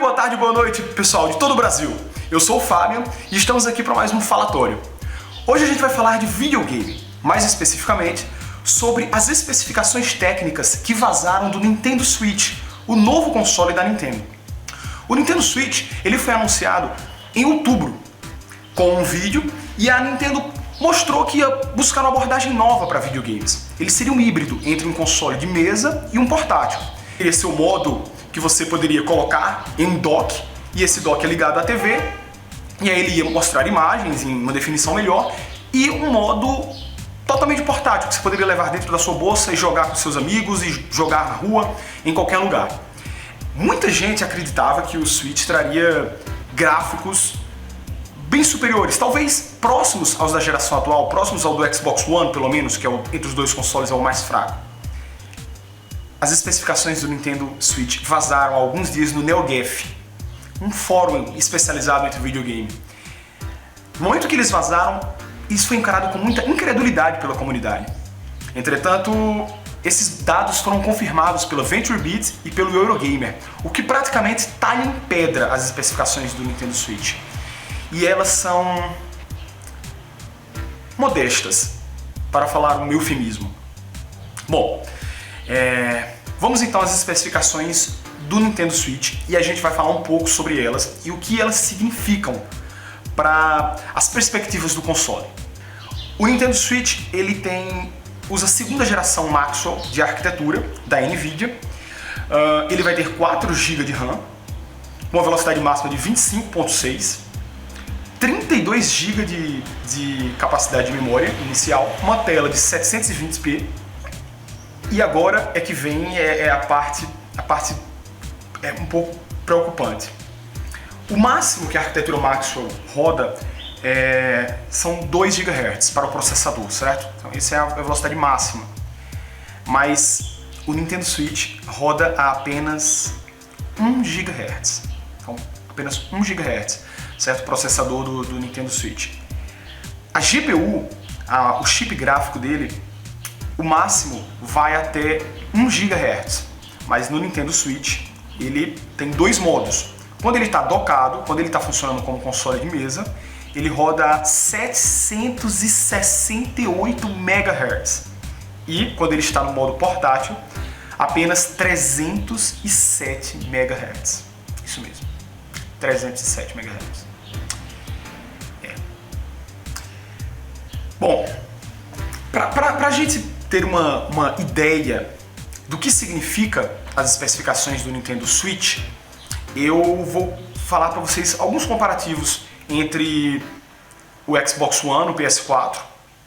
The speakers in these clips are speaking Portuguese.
boa tarde, boa noite, pessoal de todo o Brasil. Eu sou o Fábio e estamos aqui para mais um falatório. Hoje a gente vai falar de videogame, mais especificamente sobre as especificações técnicas que vazaram do Nintendo Switch, o novo console da Nintendo. O Nintendo Switch ele foi anunciado em outubro com um vídeo e a Nintendo mostrou que ia buscar uma abordagem nova para videogames. Ele seria um híbrido entre um console de mesa e um portátil. Esse é o modo que você poderia colocar em um dock, e esse dock é ligado à TV, e aí ele ia mostrar imagens em uma definição melhor, e um modo totalmente portátil, que você poderia levar dentro da sua bolsa e jogar com seus amigos, e jogar na rua, em qualquer lugar. Muita gente acreditava que o Switch traria gráficos bem superiores, talvez próximos aos da geração atual, próximos ao do Xbox One, pelo menos, que é entre os dois consoles é o mais fraco. As especificações do Nintendo Switch vazaram há alguns dias no NeoGAF, um fórum especializado entre videogame. No momento que eles vazaram, isso foi encarado com muita incredulidade pela comunidade. Entretanto, esses dados foram confirmados pela VentureBeat e pelo Eurogamer, o que praticamente talha em pedra as especificações do Nintendo Switch. E elas são modestas, para falar um eufemismo. Bom, vamos então às especificações do Nintendo Switch e a gente vai falar um pouco sobre elas e o que elas significam para as perspectivas do console. O Nintendo Switch ele usa a segunda geração Maxwell de arquitetura da Nvidia. Ele vai ter 4 GB de RAM, uma velocidade máxima de 25.6, 32 GB de capacidade de memória inicial, uma tela de 720p. E agora é que vem a parte um pouco preocupante. O máximo que a arquitetura Maxwell roda são 2 GHz para o processador, certo? Então essa é a velocidade máxima. Mas o Nintendo Switch roda a apenas 1 GHz. Então apenas 1 GHz, certo? O processador do Nintendo Switch. A GPU, o chip gráfico dele, o máximo vai até 1 GHz, mas no Nintendo Switch ele tem 2 modos. Quando ele está dockado, quando ele está funcionando como console de mesa, ele roda 768 MHz. E quando ele está no modo portátil, apenas 307 MHz. Isso mesmo, 307 MHz. Bom, para a gente ter uma ideia do que significa as especificações do Nintendo Switch, eu vou falar para vocês alguns comparativos entre o Xbox One, o PS4,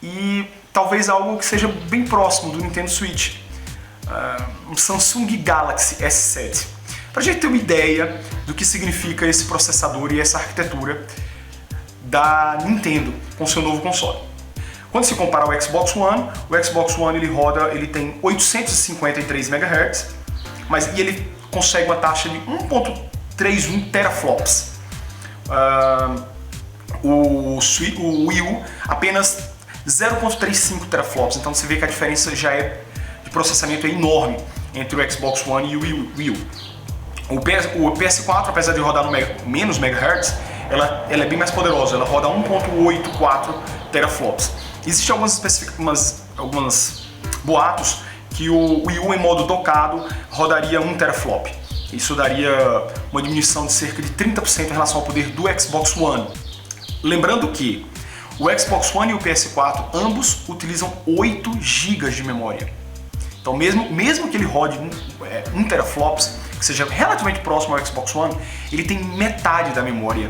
e talvez algo que seja bem próximo do Nintendo Switch, um Samsung Galaxy S7. Para a gente ter uma ideia do que significa esse processador e essa arquitetura da Nintendo com seu novo console. Quando se compara ao Xbox One ele tem 853 MHz, e ele consegue uma taxa de 1.31 teraflops. O Wii U apenas 0.35 teraflops, então você vê que a diferença de processamento é enorme entre o Xbox One e o Wii U. O PS4, apesar de rodar no menos megahertz, ela é bem mais poderosa, ela roda 1.84 teraflops. Existem alguns boatos que o Wii U em modo dockado rodaria 1 teraflop. Isso daria uma diminuição de cerca de 30% em relação ao poder do Xbox One. Lembrando que o Xbox One e o PS4 ambos utilizam 8 GB de memória. Então mesmo que ele rode 1 teraflops, que seja relativamente próximo ao Xbox One, ele tem metade da memória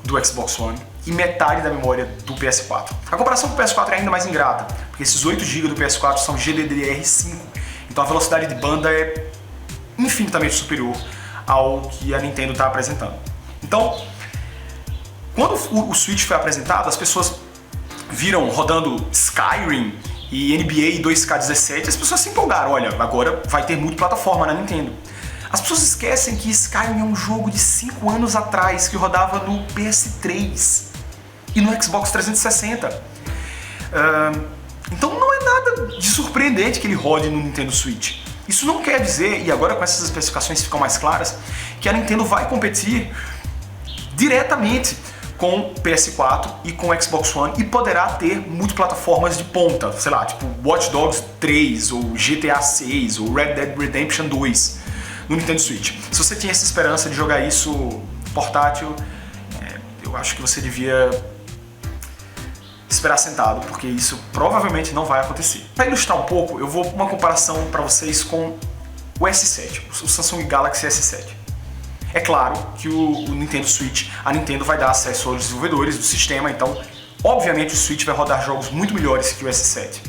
do Xbox One e metade da memória do PS4. A comparação com o PS4 é ainda mais ingrata, porque esses 8 GB do PS4 são GDDR5, então a velocidade de banda é infinitamente superior ao que a Nintendo está apresentando. Então, quando o Switch foi apresentado, as pessoas viram rodando Skyrim e NBA 2K17, as pessoas se empolgaram, olha, agora vai ter multiplataforma na Nintendo. As pessoas esquecem que Skyrim é um jogo de 5 anos atrás, que rodava no PS3 e no Xbox 360. Então não é nada de surpreendente que ele rode no Nintendo Switch. Isso não quer dizer, e agora com essas especificações ficam mais claras, que a Nintendo vai competir diretamente com o PS4 e com o Xbox One e poderá ter multiplataformas de ponta, sei lá, tipo Watch Dogs 3 ou GTA 6 ou Red Dead Redemption 2 no Nintendo Switch. Se você tinha essa esperança de jogar isso portátil, eu acho que você devia esperar sentado, porque isso provavelmente não vai acontecer. Para ilustrar um pouco, eu vou uma comparação para vocês com o S7, o Samsung Galaxy S7. É claro que o Nintendo Switch, a Nintendo vai dar acesso aos desenvolvedores do sistema, então obviamente o Switch vai rodar jogos muito melhores que o S7.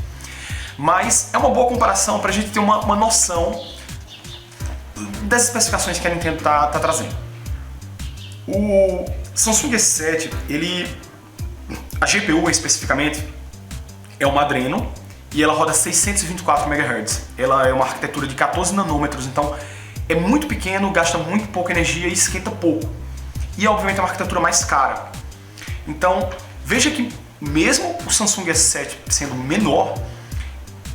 Mas é uma boa comparação para a gente ter uma noção das especificações que a Nintendo está trazendo. O Samsung S7, a GPU especificamente é uma Adreno e ela roda 624 MHz. Ela é uma arquitetura de 14 nanômetros, então é muito pequeno, gasta muito pouca energia e esquenta pouco. E obviamente é uma arquitetura mais cara. Então veja que mesmo o Samsung S7 sendo menor,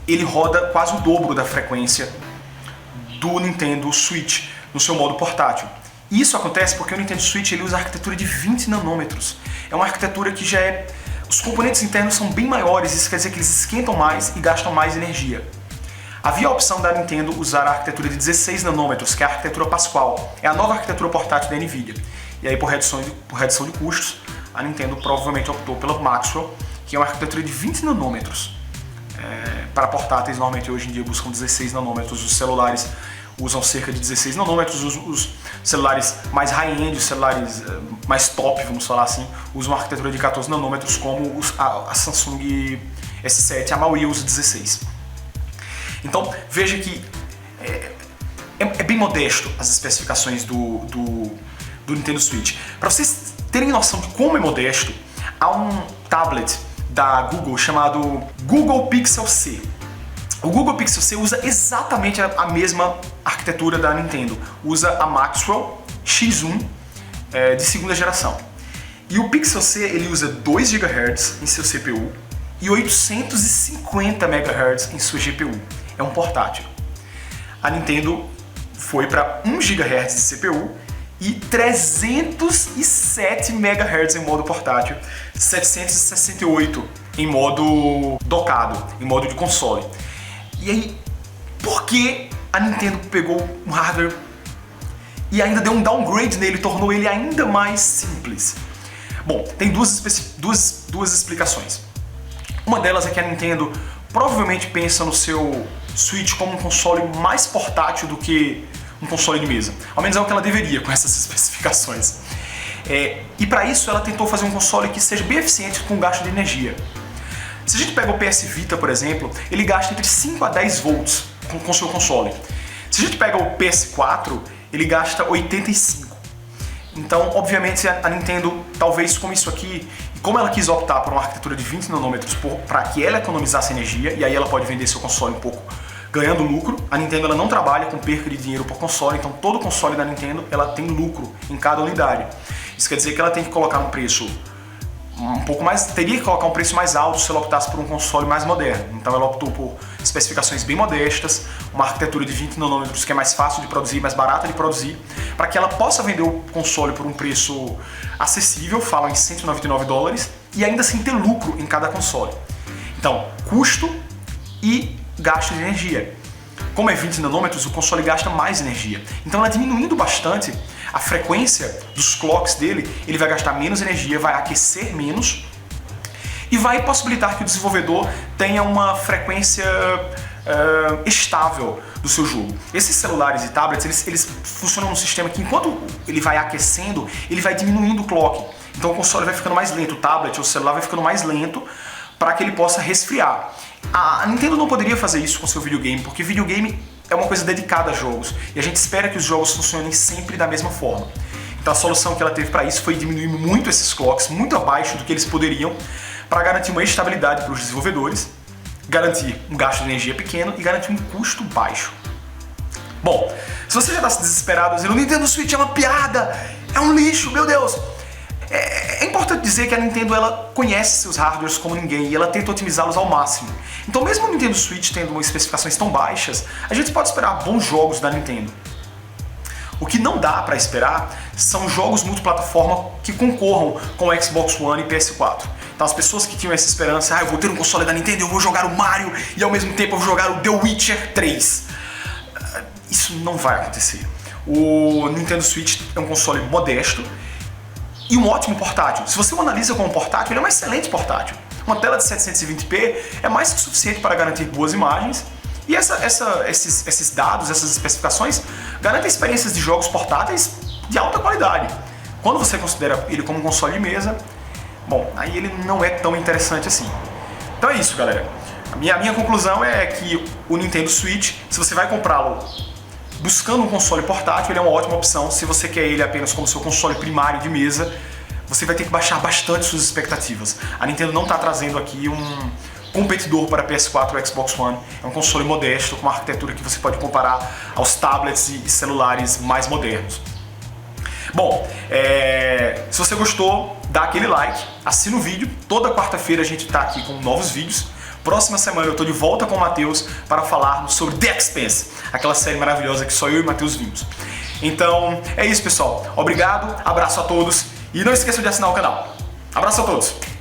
ele roda quase o dobro da frequência do Nintendo Switch no seu modo portátil. E isso acontece porque o Nintendo Switch ele usa a arquitetura de 20 nanômetros. É uma arquitetura que já é... Os componentes internos são bem maiores, isso quer dizer que eles esquentam mais e gastam mais energia. Havia a opção da Nintendo usar a arquitetura de 16 nanômetros, que é a arquitetura Pascal. É a nova arquitetura portátil da Nvidia. E aí, por redução de custos, a Nintendo provavelmente optou pela Maxwell, que é uma arquitetura de 20 nanômetros. Para portáteis, normalmente hoje em dia buscam 16 nanômetros. Os celulares usam cerca de 16 nanômetros, os celulares mais high-end, os celulares mais top, vamos falar assim, usam uma arquitetura de 14 nanômetros, como a Samsung S7, a maioria usa 16. Então veja que é bem modesto as especificações do Nintendo Switch. Para vocês terem noção de como é modesto, há um tablet da Google chamado Google Pixel C. O Google Pixel C usa exatamente a mesma arquitetura da Nintendo. Usa a Maxwell X1 de segunda geração. E o Pixel C ele usa 2 GHz em seu CPU e 850 MHz em sua GPU. É um portátil. A Nintendo foi para 1 GHz de CPU e 307 MHz em modo portátil, 768 em modo docado, em modo de console. E aí, por que a Nintendo pegou um hardware e ainda deu um downgrade nele, tornou ele ainda mais simples? Bom, tem duas explicações. Uma delas é que a Nintendo provavelmente pensa no seu Switch como um console mais portátil do que um console de mesa. Ao menos é o que ela deveria com essas especificações. E para isso ela tentou fazer um console que seja bem eficiente com o gasto de energia. Se a gente pega o PS Vita, por exemplo, ele gasta entre 5 a 10 volts com o seu console. Se a gente pega o PS4, ele gasta 85. Então, obviamente, a Nintendo, talvez com isso aqui, e como ela quis optar por uma arquitetura de 20 nanômetros para que ela economizasse energia, e aí ela pode vender seu console um pouco ganhando lucro. A Nintendo ela não trabalha com perca de dinheiro por console, então todo console da Nintendo ela tem lucro em cada unidade. Isso quer dizer que ela tem que colocar um preço um pouco mais, teria que colocar um preço mais alto se ela optasse por um console mais moderno. Então ela optou por especificações bem modestas, uma arquitetura de 20 nanômetros que é mais fácil de produzir, mais barata de produzir, para que ela possa vender o console por um preço acessível, falam em $199, e ainda assim ter lucro em cada console. Então, custo e gasto de energia. Como é 20 nanômetros, o console gasta mais energia. Então ela diminuindo bastante a frequência dos clocks dele, ele vai gastar menos energia, vai aquecer menos e vai possibilitar que o desenvolvedor tenha uma frequência estável do seu jogo. Esses celulares e tablets, eles funcionam num sistema que enquanto ele vai aquecendo, ele vai diminuindo o clock. Então o console vai ficando mais lento, o tablet ou o celular vai ficando mais lento para que ele possa resfriar. A Nintendo não poderia fazer isso com seu videogame, porque videogame é uma coisa dedicada a jogos, e a gente espera que os jogos funcionem sempre da mesma forma. Então a solução que ela teve para isso foi diminuir muito esses clocks, muito abaixo do que eles poderiam, para garantir uma estabilidade para os desenvolvedores, garantir um gasto de energia pequeno e garantir um custo baixo. Bom, se você já está desesperado dizendo o Nintendo Switch é uma piada, é um lixo, meu Deus, é importante dizer que a Nintendo ela conhece seus hardwares como ninguém e ela tenta otimizá-los ao máximo. Então mesmo o Nintendo Switch tendo especificações tão baixas, a gente pode esperar bons jogos da Nintendo. O que não dá para esperar são jogos multiplataforma que concorram com o Xbox One e PS4. Então as pessoas que tinham essa esperança, eu vou ter um console da Nintendo, eu vou jogar o Mario e ao mesmo tempo eu vou jogar o The Witcher 3. Isso não vai acontecer. O Nintendo Switch é um console modesto e um ótimo portátil. Se você o analisa como portátil, ele é um excelente portátil. Uma tela de 720p é mais que suficiente para garantir boas imagens. E esses dados, essas especificações, garantem experiências de jogos portáteis de alta qualidade. Quando você considera ele como um console de mesa, bom, aí ele não é tão interessante assim. Então é isso, galera. A minha conclusão é que o Nintendo Switch, se você vai comprá-lo buscando um console portátil, ele é uma ótima opção. Se você quer ele apenas como seu console primário de mesa, você vai ter que baixar bastante suas expectativas. A Nintendo não está trazendo aqui um competidor para PS4 e Xbox One. É um console modesto, com uma arquitetura que você pode comparar aos tablets e celulares mais modernos. Bom, se você gostou, dá aquele like, assina o vídeo. Toda quarta-feira a gente está aqui com novos vídeos. Próxima semana eu estou de volta com o Matheus para falarmos sobre The Expanse, aquela série maravilhosa que só eu e o Matheus vimos. Então é isso, pessoal. Obrigado, abraço a todos e não esqueçam de assinar o canal. Abraço a todos!